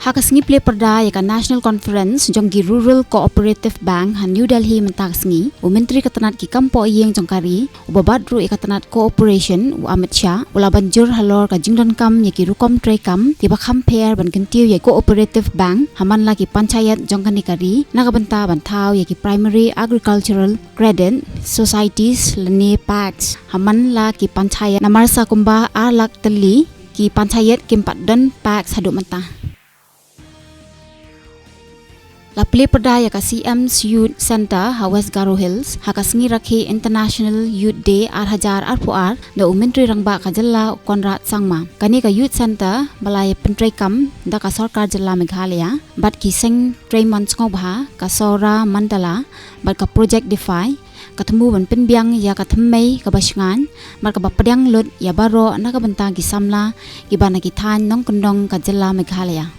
Hakasengi play perda ya ka National Conference jonggi Rural Cooperative Bank han New Delhi mentaksengi u menteri katanat ki kampo yeng jongkari u babadru katanat cooperation u Amit Shah ula banjur halor ka jingdon kam ya ki rukom tray kam ti bakham pair ban kentiu ya cooperative bank haman la ki panchayat jongkani kari nakabanta bantau ya ki primary agricultural credit societies lene packs haman la ki panchayat namarsa kumba alak teli ki panchayat kimpat dan packs haduk mentah. La play perdaya ka CM's Youth Center ha West Garo Hills hakasengi rakhi International Youth Day 2024 da umentri rangba ka jilla Konrad Sangma kani ka Youth Center balai pentrai kam da ka sarkar jilla Meghalaya bat ki seng Raymond Ngobha ka Sora Mandala bat ka Project Defy katemu ban penbiang ya katemei ka basngan mar ka bapadang lut ya baro na ka bentang ki samla ki bana ki than nong kendong ka jilla Meghalaya.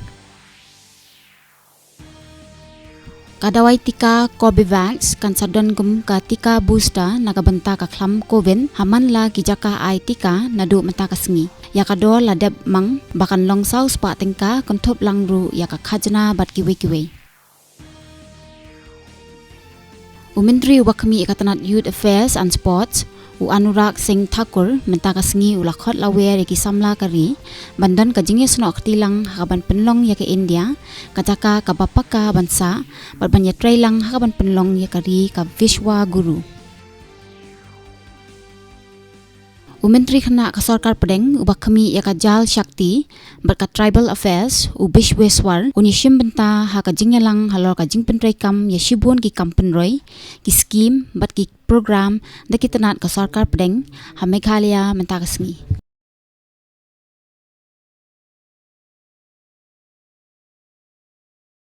Kadawai tika Corbevax kan sadon gum ka tika booster nakabenta ka klam COVID haman la kijaka ai tika nadu menta kasengi ya kado la deb mang bakan long sau spa tingka kontop langru ya ka khajna bat kiwe Umentri Wakmi Ikatanat Youth Affairs and Sports u Anurag Singh Thakur menta kasengi ulakhot lawer ki samla kari bandan ka jingya sno aktilang hakaban penlong ya ke India kajaka ka bapaka bansa barbanya trailang hakaban penlong ya kari ka Vishwa Guru. Umentri khana ka sarkar pedeng ubakami ya ka Jal Shakti berka Tribal Affairs u Bishweswar unishim benta ha ka jingyalang halor ka jingpentrai kam ya shibun ki kampenroi ki scheme bat ki program da kitanat ka sarkar pedeng ha Meghalaya menta kasengi.